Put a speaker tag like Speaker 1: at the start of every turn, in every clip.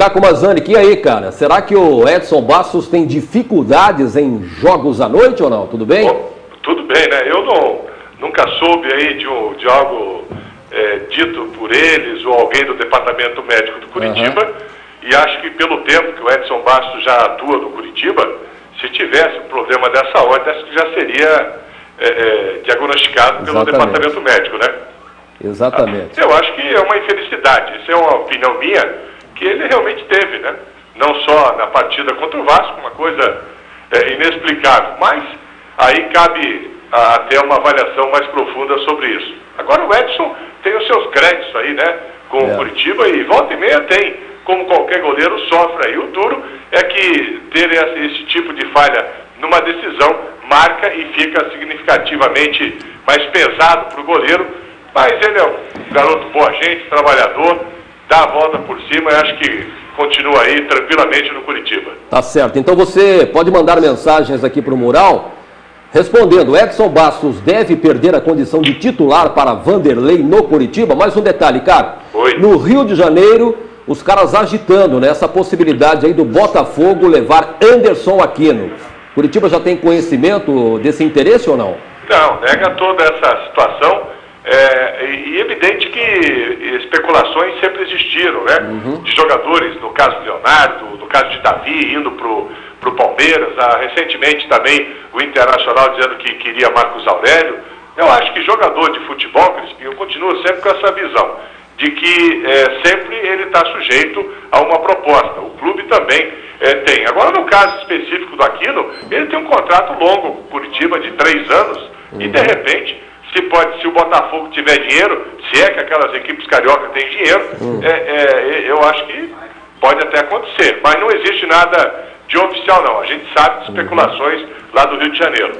Speaker 1: Caco Mazanic, e aí, cara? Será que o Edson Bastos tem dificuldades em jogos à noite ou não? Tudo bem?
Speaker 2: Tudo bem, né? Eu nunca soube aí de algo dito por eles ou alguém do departamento médico do Curitiba, e acho que pelo tempo que o Edson Bastos já atua no Curitiba, se tivesse um problema dessa ordem, acho que já seria diagnosticado pelo departamento médico, né?
Speaker 1: Exatamente.
Speaker 2: Eu acho que é uma infelicidade, isso é uma opinião minha, que ele realmente teve, né? Não só na partida contra o Vasco, uma coisa inexplicável, mas aí cabe até uma avaliação mais profunda sobre isso. Agora o Edson tem os seus créditos aí, né? Com o Curitiba, e volta e meia tem, como qualquer goleiro sofre aí. O duro é que ter esse tipo de falha numa decisão marca e fica significativamente mais pesado para o goleiro, mas ele é um garoto boa gente, trabalhador, dá a volta por cima e acho que continua aí tranquilamente no Curitiba.
Speaker 1: Tá certo, então você pode mandar mensagens aqui para o Mural, respondendo: Edson Bastos deve perder a condição de titular para Vanderlei no Curitiba? Mais um detalhe, cara.
Speaker 2: Oi.
Speaker 1: No Rio de Janeiro, os caras agitando, né, essa possibilidade aí do Botafogo levar Anderson Aquino. Curitiba já tem conhecimento desse interesse ou não?
Speaker 2: Não, nega toda essa situação. E evidente que especulações sempre existiram, né? De jogadores, no caso de Leonardo, no caso de Davi, indo pro Palmeiras, recentemente também o Internacional dizendo que queria Marcos Aurélio. Eu acho que jogador de futebol, Crispim, eu continuo sempre com essa visão de que sempre ele está sujeito a uma proposta. O clube também tem. Agora, no caso específico do Aquino, ele tem um contrato longo com o Curitiba de 3 anos e, de repente, se o Botafogo tiver dinheiro, se é que aquelas equipes carioca têm dinheiro, eu acho que pode até acontecer. Mas não existe nada de oficial, não. A gente sabe de especulações lá do Rio de Janeiro.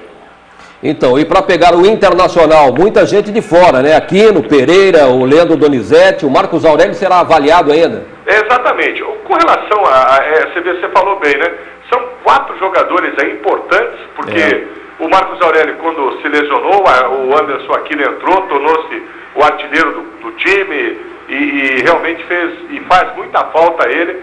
Speaker 1: Então, e para pegar o Internacional, muita gente de fora, né? Aquino, Pereira, o Leandro Donizete, o Marcos Aurélio será avaliado ainda?
Speaker 2: Exatamente. Com relação você falou bem, né? São 4 jogadores aí importantes, porque o Marcos Aurélio, quando se lesionou, o Anderson Aquino entrou, tornou-se o artilheiro do time e realmente faz muita falta a ele,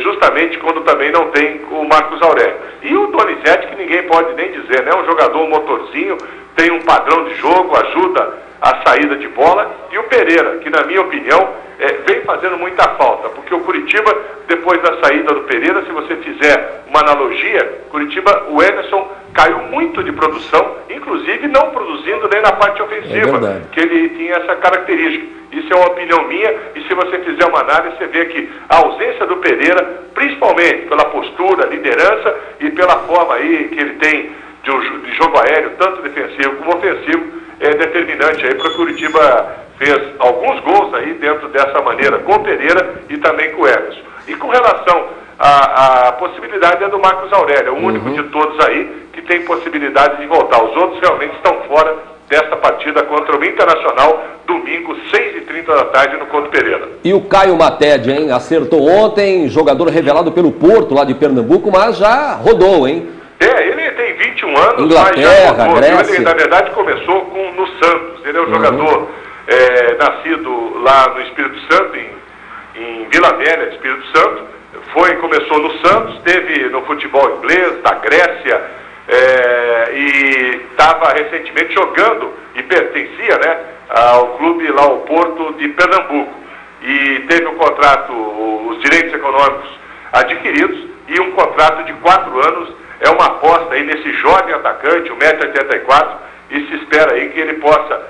Speaker 2: justamente quando também não tem o Marcos Aurélio. E o Donizete, que ninguém pode nem dizer, né? Um jogador, um motorzinho, tem um padrão de jogo, ajuda a saída de bola. E o Pereira, que na minha opinião vem fazendo muita falta, porque o Curitiba, depois da saída do Pereira, se você fizer uma analogia, Curitiba, o Ederson caiu muito de produção, inclusive não produzindo nem na parte ofensiva, que ele tinha essa característica. Isso é uma opinião minha, e se você fizer uma análise, você vê que a ausência do Pereira, principalmente pela postura, liderança e pela forma aí que ele tem de jogo aéreo, tanto defensivo como ofensivo, é determinante aí para o Curitiba fez alguns gols aí dentro dessa maneira, com o Pereira e também com o Everson. E com relação à possibilidade do Marcos Aurélio, o único de todos aí que tem possibilidade de voltar. Os outros realmente estão fora desta partida contra o Internacional, domingo, 6h30 da tarde, no Couto Pereira.
Speaker 1: E o Caio Mated, hein? Acertou ontem, jogador revelado pelo Porto, lá de Pernambuco, mas já rodou, hein?
Speaker 2: Ele tem 21 anos,
Speaker 1: Inglaterra,
Speaker 2: mas já rodou.
Speaker 1: Grécia.
Speaker 2: Ele, na verdade, começou no Santos. Ele é um jogador nascido lá no Espírito Santo, em Vila Velha, Espírito Santo. Começou no Santos, teve no futebol inglês, da Grécia, e estava recentemente jogando e pertencia, né, ao clube lá, o Porto de Pernambuco. E teve um contrato, os direitos econômicos adquiridos, e um contrato de 4 anos. É uma aposta aí nesse jovem atacante, 1,84 m, e se espera aí que ele possa,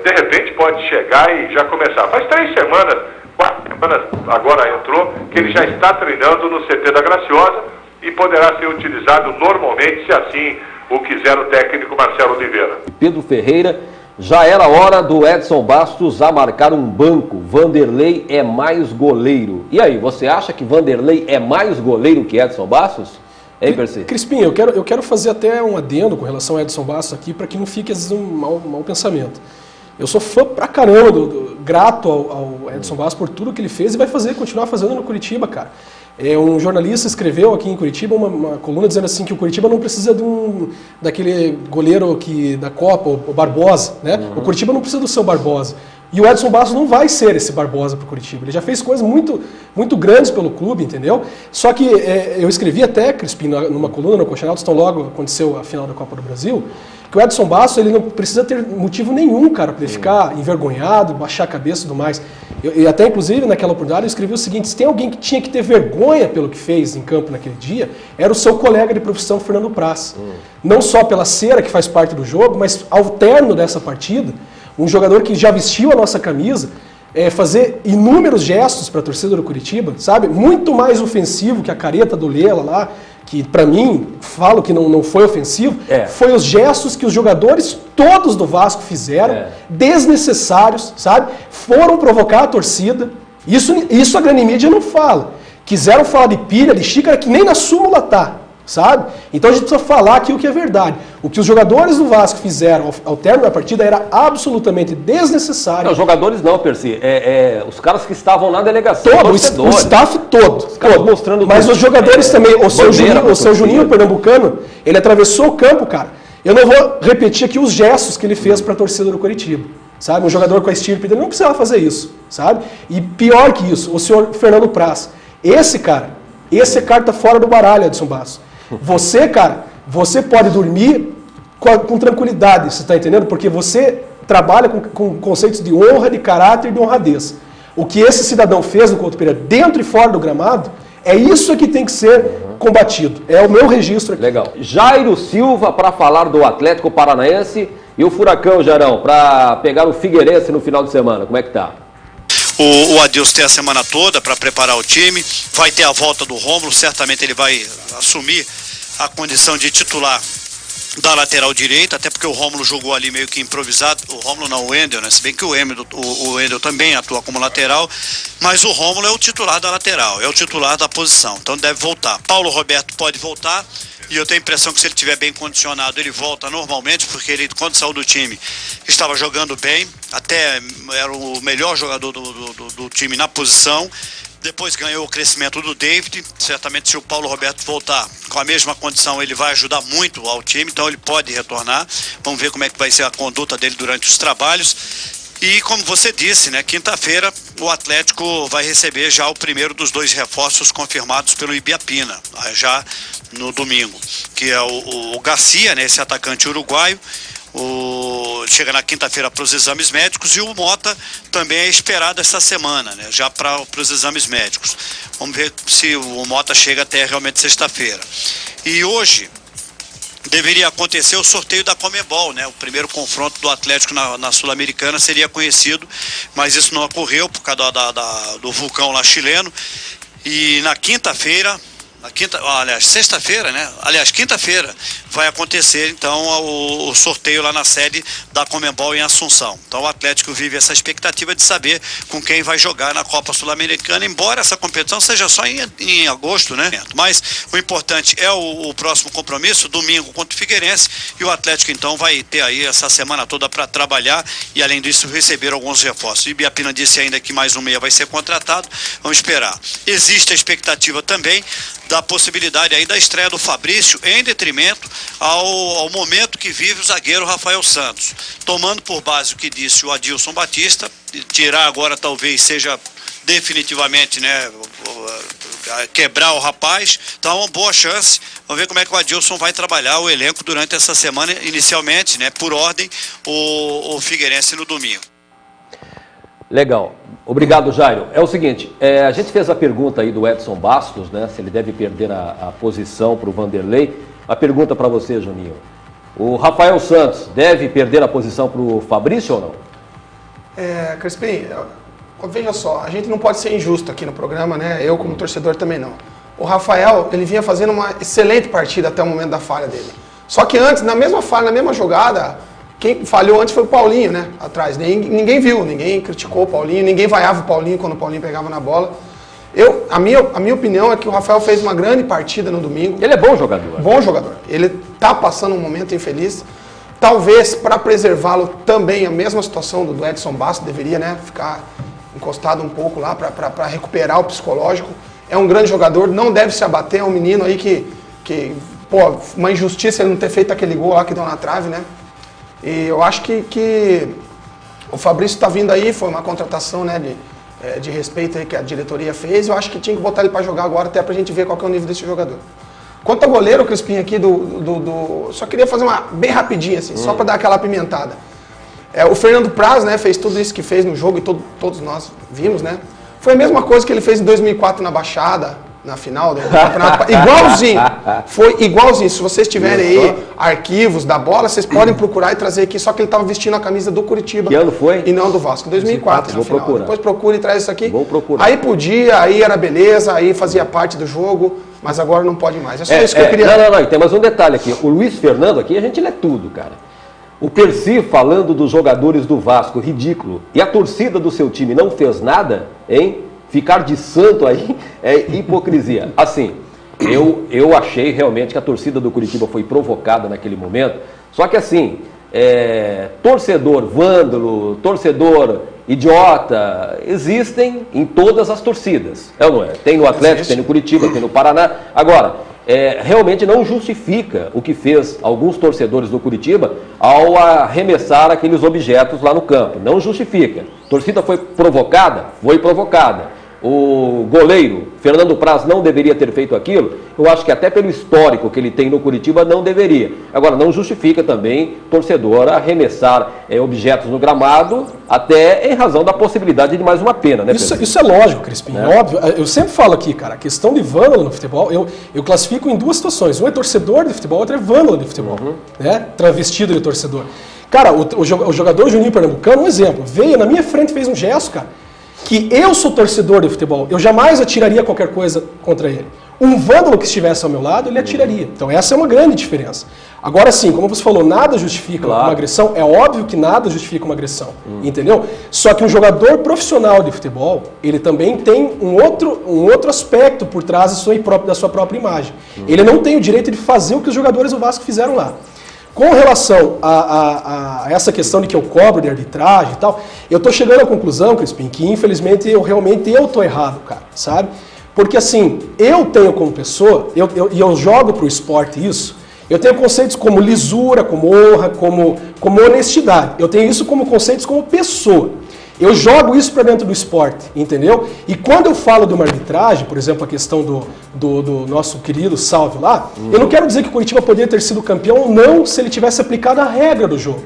Speaker 2: de repente, pode chegar e já começar. Faz 3 semanas, 4 semanas agora entrou, que ele já está treinando no CT da Graciosa e poderá ser utilizado normalmente, se assim o quiser o técnico Marcelo Oliveira.
Speaker 1: Pedro Ferreira, já era hora do Edson Bastos a marcar um banco. Vanderlei é mais goleiro. E aí, você acha que Vanderlei é mais goleiro que Edson Bastos? Hein, Percy?
Speaker 3: Crispim, eu quero fazer até um adendo com relação ao Edson Bastos aqui, para que não fique às vezes um mau pensamento. Eu sou fã pra caramba, grato ao Edson Bastos por tudo que ele fez e vai continuar fazendo no Curitiba, cara. Um jornalista escreveu aqui em Curitiba uma coluna dizendo assim que o Curitiba não precisa daquele goleiro da Copa, o Barbosa, né? O Curitiba não precisa do seu Barbosa. E o Edson Bastos não vai ser esse Barbosa para o Curitiba. Ele já fez coisas muito, muito grandes pelo clube, entendeu? Só que eu escrevi até, Crispim, numa coluna no Colchonados, tão logo aconteceu a final da Copa do Brasil, que o Edson Bastos ele não precisa ter motivo nenhum, cara, para ele ficar envergonhado, baixar a cabeça e tudo mais. E até, inclusive, naquela oportunidade, eu escrevi o seguinte: se tem alguém que tinha que ter vergonha pelo que fez em campo naquele dia, era o seu colega de profissão, Fernando Praz. Não só pela cera que faz parte do jogo, mas ao término dessa partida, um jogador que já vestiu a nossa camisa, fazer inúmeros gestos para a torcida do Curitiba, sabe? Muito mais ofensivo que a careta do Lela lá, que para mim, falo que não foi ofensivo, foi os gestos que os jogadores todos do Vasco fizeram, desnecessários, sabe? Foram provocar a torcida. Isso a grande mídia não fala. Quiseram falar de pilha, de xícara, que nem na súmula tá, sabe? Então a gente precisa falar aqui o que é verdade. O que os jogadores do Vasco fizeram ao término da partida era absolutamente desnecessário.
Speaker 1: Não, os jogadores não, Percy. Os caras que estavam na delegação.
Speaker 3: Todo, o staff todo.
Speaker 1: Mostrando
Speaker 3: mas os jogadores também, o seu Juninho Pernambucano, ele atravessou o campo, cara. Eu não vou repetir aqui os gestos que ele fez para a torcida do Curitiba, sabe? Um jogador com a estirpe dele não precisava fazer isso, sabe? E pior que isso, o senhor Fernando Praz. Esse é carta fora do baralho, Edson Bastos. Você, cara, você pode dormir com tranquilidade, você está entendendo? Porque você trabalha com conceitos de honra, de caráter e de honradez. O que esse cidadão fez no Couto Pereira, dentro e fora do gramado, é isso que tem que ser combatido. É o meu registro aqui.
Speaker 1: Legal. Jairo Silva para falar do Atlético Paranaense e o Furacão, Jarão, para pegar o Figueirense no final de semana. Como é que tá?
Speaker 4: O Adilson tem a semana toda para preparar o time, vai ter a volta do Rômulo, certamente ele vai assumir a condição de titular da lateral direita, até porque o Rômulo jogou ali meio que improvisado, o Rômulo não, o Wendel, né? Se bem que o Wendel também atua como lateral, mas o Rômulo é o titular da lateral, é o titular da posição, então deve voltar. Paulo Roberto pode voltar, e eu tenho a impressão que se ele estiver bem condicionado, ele volta normalmente, porque ele, quando saiu do time, estava jogando bem, até era o melhor jogador do time na posição. Depois ganhou o crescimento do David. Certamente, se o Paulo Roberto voltar com a mesma condição, ele vai ajudar muito ao time, então ele pode retornar. Vamos ver como é que vai ser a conduta dele durante os trabalhos. E como você disse, né, quinta-feira o Atlético vai receber já o primeiro dos 2 reforços confirmados pelo Ibiapina, já no domingo, que é o Garcia, né, esse atacante uruguaio. Chega na quinta-feira para os exames médicos, e o Mota também é esperado essa semana, né, já para os exames médicos. Vamos ver se o Mota chega até realmente sexta-feira. E hoje deveria acontecer o sorteio da Conmebol, né? O primeiro confronto do Atlético na Sul-Americana seria conhecido, mas isso não ocorreu por causa do vulcão lá chileno. E na quinta-feira, sexta-feira, né? Aliás, quinta-feira vai acontecer então o sorteio lá na sede da Conmebol em Assunção. Então o Atlético vive essa expectativa de saber com quem vai jogar na Copa Sul-Americana, embora essa competição seja só em agosto, né? Mas o importante é o próximo compromisso, domingo contra o Figueirense, e o Atlético então vai ter aí essa semana toda para trabalhar e, além disso, receber alguns reforços. O Ibiapina disse ainda que mais um meia vai ser contratado, vamos esperar. Existe a expectativa também da possibilidade aí da estreia do Fabrício, em detrimento ao momento que vive o zagueiro Rafael Santos. Tomando por base o que disse o Adilson Batista, tirar agora talvez seja definitivamente, né, quebrar o rapaz, então é uma boa chance. Vamos ver como é que o Adilson vai trabalhar o elenco durante essa semana, inicialmente, né, por ordem, o Figueirense no domingo.
Speaker 1: Legal. Obrigado, Jairo. É o seguinte, a gente fez a pergunta aí do Edson Bastos, né, se ele deve perder a posição para o Vanderlei. A pergunta para você, Juninho. O Rafael Santos deve perder a posição para o Fabrício ou não?
Speaker 5: Crispim, veja só, a gente não pode ser injusto aqui no programa, né? Eu como torcedor também não. O Rafael, ele vinha fazendo uma excelente partida até o momento da falha dele. Só que antes, na mesma falha, na mesma jogada, quem falhou antes foi o Paulinho, né? Atrás. Ninguém viu, ninguém criticou o Paulinho, ninguém vaiava o Paulinho quando o Paulinho pegava na bola. A minha opinião é que o Rafael fez uma grande partida no domingo.
Speaker 1: Ele é bom jogador.
Speaker 5: Bom jogador. Ele está passando um momento infeliz. Talvez, para preservá-lo, também a mesma situação do Edson Bastos, deveria, né, ficar encostado um pouco lá para recuperar o psicológico. É um grande jogador, não deve se abater, é um menino aí que pô, uma injustiça ele não ter feito aquele gol lá que deu na trave, né? E eu acho que O Fabrício está vindo aí, foi uma contratação, né, de respeito aí que a diretoria fez. Eu acho que tinha que botar ele para jogar agora, até para a gente ver qual que é o nível desse jogador. Quanto ao goleiro, Crispim, aqui só queria fazer uma bem rapidinha, assim, só para dar aquela apimentada. O Fernando Praz, né, fez tudo isso que fez no jogo e todos nós vimos, né? Foi a mesma coisa que ele fez em 2004 na Baixada, na final do campeonato. Igualzinho. Foi igualzinho. Se vocês tiverem aí arquivos da bola, vocês podem procurar e trazer aqui. Só que ele estava vestindo a camisa do Curitiba.
Speaker 1: Que ano foi?
Speaker 5: E não do Vasco. 2004.
Speaker 1: Vou procurar.
Speaker 5: Depois procura e traz isso aqui.
Speaker 1: Vou procurar.
Speaker 5: Aí podia, aí era beleza, aí fazia parte do jogo, mas agora não pode mais. É só isso que eu queria...
Speaker 1: Não. E tem mais um detalhe aqui. O Luiz Fernando aqui, a gente lê tudo, cara. O Percy falando dos jogadores do Vasco, ridículo. E a torcida do seu time não fez nada, hein? Ficar de santo aí é hipocrisia. Assim, eu achei realmente que a torcida do Curitiba foi provocada naquele momento. Só que assim, torcedor vândalo, torcedor idiota, existem em todas as torcidas. É ou não é? Tem no Atlético, tem no Curitiba, tem no Paraná. Agora, realmente não justifica o que fez alguns torcedores do Curitiba ao arremessar aqueles objetos lá no campo. Não justifica. A torcida foi provocada? Foi provocada. O goleiro, Fernando Praz, não deveria ter feito aquilo. Eu acho que até pelo histórico que ele tem no Curitiba, não deveria. Agora, não justifica também torcedor arremessar objetos no gramado, até em razão da possibilidade de mais uma pena, né, Pedro?
Speaker 3: Isso é lógico, Crispim, é óbvio. Eu sempre falo aqui, cara, a questão de vândalo no futebol, eu classifico em duas situações. Um é torcedor de futebol, outro é vândalo de futebol, né? Travestido de torcedor. Cara, o jogador Juninho Pernambucano, um exemplo, veio na minha frente e fez um gesto, cara, que eu sou torcedor de futebol, eu jamais atiraria qualquer coisa contra ele. Um vândalo que estivesse ao meu lado, ele atiraria. Então essa é uma grande diferença. Agora sim, como você falou, nada justifica uma agressão, é óbvio que nada justifica uma agressão, entendeu? Só que um jogador profissional de futebol, ele também tem um outro aspecto por trás da sua própria imagem. Ele não tem o direito de fazer o que os jogadores do Vasco fizeram lá. Com relação a essa questão de que eu cobro de arbitragem e tal, eu estou chegando à conclusão, Crispim, que infelizmente eu estou errado, cara, sabe? Porque assim, eu tenho como pessoa, eu jogo para o esporte isso, eu tenho conceitos como lisura, como honra, como honestidade. Eu tenho isso como conceitos como pessoa. Eu jogo isso para dentro do esporte, entendeu? E quando eu falo de uma arbitragem, por exemplo, a questão do nosso querido Salve lá, eu não quero dizer que o Curitiba poderia ter sido campeão ou não se ele tivesse aplicado a regra do jogo.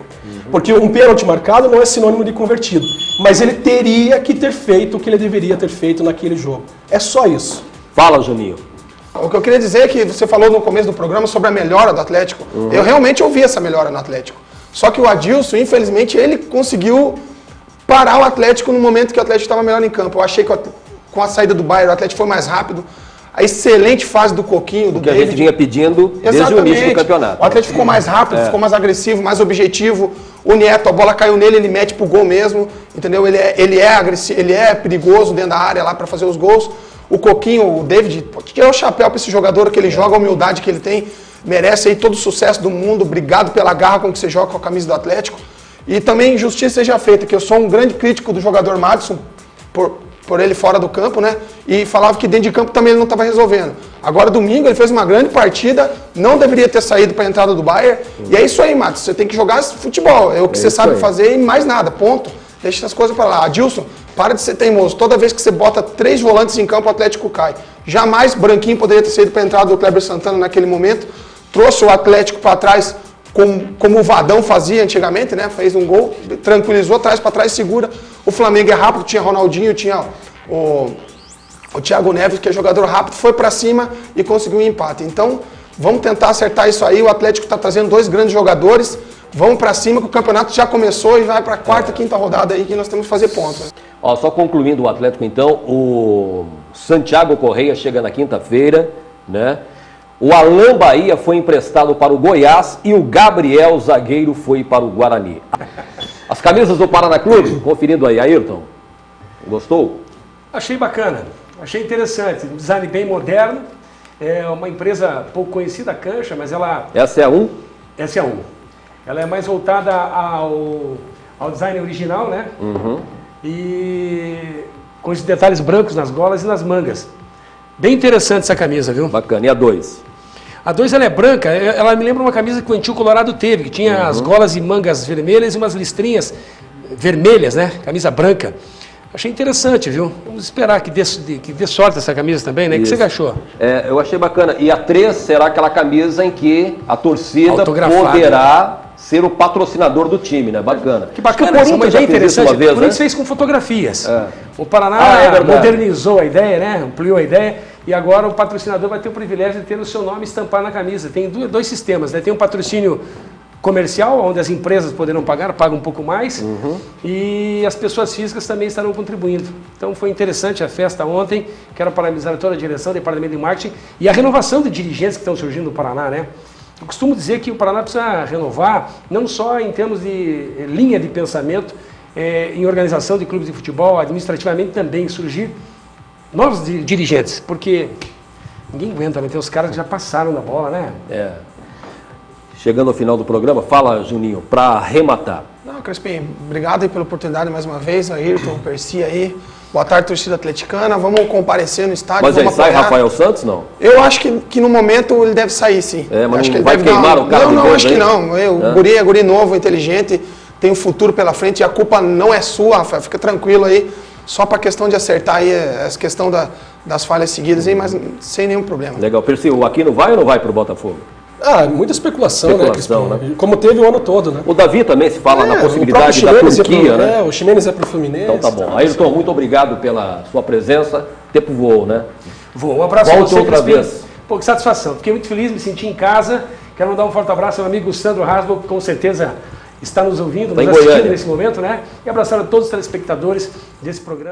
Speaker 3: Porque um pênalti marcado não é sinônimo de convertido. Mas ele teria que ter feito o que ele deveria ter feito naquele jogo. É só isso.
Speaker 1: Fala, Juninho.
Speaker 5: O que eu queria dizer é que você falou no começo do programa sobre a melhora do Atlético. Eu realmente ouvi essa melhora no Atlético. Só que o Adilson, infelizmente, ele conseguiu parar o Atlético no momento que o Atlético estava melhor em campo. Eu achei que com a saída do Bayern o Atlético foi mais rápido. A excelente fase do Coquinho, do David.
Speaker 1: Que a gente vinha pedindo desde o início do campeonato.
Speaker 5: O Atlético ficou mais rápido, ficou mais agressivo, mais objetivo. O Neto, a bola caiu nele, ele mete pro gol mesmo, entendeu? Ele é agressivo, ele é perigoso dentro da área lá para fazer os gols. O Coquinho, o David, tirar o chapéu para esse jogador, que ele joga, a humildade que ele tem, merece aí todo o sucesso do mundo. Obrigado pela garra com que você joga com a camisa do Atlético. E também justiça seja feita, que eu sou um grande crítico do jogador Madison, por ele fora do campo, né? E falava que dentro de campo também ele não estava resolvendo. Agora, domingo, ele fez uma grande partida, não deveria ter saído para a entrada do Bayern. E é isso aí, Matos, você tem que jogar futebol, é o que você sabe fazer e mais nada, ponto. Deixa essas coisas para lá. Adilson, para de ser teimoso. Toda vez que você bota 3 volantes em campo, o Atlético cai. Jamais Branquinho poderia ter saído para a entrada do Kleber Santana naquele momento. Trouxe o Atlético para trás, como o Vadão fazia antigamente, né? Fez um gol, tranquilizou, traz para trás, segura. O Flamengo é rápido, tinha Ronaldinho, tinha o Thiago Neves, que é jogador rápido, foi para cima e conseguiu um empate. Então, vamos tentar acertar isso aí. O Atlético está trazendo 2 grandes jogadores. Vamos para cima, que o campeonato já começou e vai para a 4ª, 5ª rodada aí que nós temos que fazer pontos.
Speaker 1: Ó, só concluindo o Atlético então, o Santiago Correia chega na quinta-feira, né? O Alan Bahia foi emprestado para o Goiás e o Gabriel, zagueiro, foi para o Guarani. As camisas do Paraná Clube, conferindo aí, Ayrton. Gostou?
Speaker 6: Achei bacana, achei interessante. Um design bem moderno. É uma empresa pouco conhecida, a Cancha, mas ela...
Speaker 1: Essa é a 1?
Speaker 6: Essa é a 1. Ela é mais voltada ao design original, né? E com esses detalhes brancos nas golas e nas mangas. Bem interessante essa camisa, viu?
Speaker 1: Bacana. E a 2?
Speaker 6: A 2 ela é branca, ela me lembra uma camisa que o Antigo Colorado teve, que tinha as golas e mangas vermelhas e umas listrinhas vermelhas, né? Camisa branca. Achei interessante, viu? Vamos esperar que dê sorte essa camisa também, né? O que você achou?
Speaker 1: Eu achei bacana. E a 3 será aquela camisa em que a torcida
Speaker 6: Autografada.
Speaker 1: poderá ser o patrocinador do time, né? Bacana.
Speaker 6: Que bacana,
Speaker 1: o Corinthians
Speaker 6: essa
Speaker 1: já
Speaker 6: bem
Speaker 1: fez isso
Speaker 6: interessante.
Speaker 1: uma vez,
Speaker 6: O Corinthians
Speaker 1: né?
Speaker 6: fez com fotografias.
Speaker 1: É.
Speaker 6: O Paraná
Speaker 1: É verdade.
Speaker 6: modernizou a ideia, né? Ampliou a ideia. E agora o patrocinador vai ter o privilégio de ter o seu nome estampado na camisa. Tem dois sistemas, né? Tem um patrocínio comercial, onde as empresas poderão pagar, pagam um pouco mais, e as pessoas físicas também estarão contribuindo. Então foi interessante a festa ontem, quero parabenizar toda a direção, o departamento de marketing e a renovação de dirigentes que estão surgindo no Paraná, né? Eu costumo dizer que o Paraná precisa renovar, não só em termos de linha de pensamento, em organização de clubes de futebol, administrativamente também surgir novos dirigentes, porque ninguém aguenta, né? Tem os caras que já passaram da bola, né?
Speaker 1: Chegando ao final do programa, fala, Juninho, para arrematar.
Speaker 5: Não, Crespim, obrigado aí pela oportunidade mais uma vez, Ayrton, Percy aí. Boa tarde, torcida atleticana. Vamos comparecer no estádio.
Speaker 1: Mas aí
Speaker 5: vamos
Speaker 1: sai
Speaker 5: apoiar.
Speaker 1: Rafael Santos, não?
Speaker 5: Eu acho que no momento ele deve sair, sim.
Speaker 1: Mas
Speaker 5: acho
Speaker 1: não
Speaker 5: que ele
Speaker 1: vai
Speaker 5: deve
Speaker 1: queimar o cara de
Speaker 5: Não,
Speaker 1: vez
Speaker 5: acho que
Speaker 1: aí?
Speaker 5: não. O guri é guri novo, inteligente, tem um futuro pela frente e a culpa não é sua, Rafael. Fica tranquilo aí. Só para questão de acertar aí, essa questão das falhas seguidas aí, mas sem nenhum problema.
Speaker 1: Legal. Percy, o Aquino vai ou não vai pro Botafogo?
Speaker 3: Muita especulação,
Speaker 1: Especulação,
Speaker 3: né? Crispim? Como teve o ano todo, né?
Speaker 1: O Davi também se fala na
Speaker 3: o
Speaker 1: possibilidade
Speaker 3: próprio
Speaker 1: da
Speaker 3: Ximenes ia
Speaker 1: Turquia,
Speaker 3: pro,
Speaker 1: né?
Speaker 3: o Ximenes é pro Fluminense.
Speaker 1: Então tá bom. Ayrton, muito obrigado pela sua presença. O tempo voou, né?
Speaker 6: Um abraço
Speaker 1: Volte
Speaker 6: a você,
Speaker 1: outra
Speaker 6: Crispim.
Speaker 1: vez.
Speaker 6: Pô, que satisfação. Fiquei muito feliz, me senti em casa. Quero mandar um forte abraço ao meu amigo Sandro Hasbo, que com certeza está nos ouvindo,
Speaker 1: Tá em
Speaker 6: nos assistindo
Speaker 1: Goiânia.
Speaker 6: nesse momento, né? E abraçar a todos os telespectadores desse programa.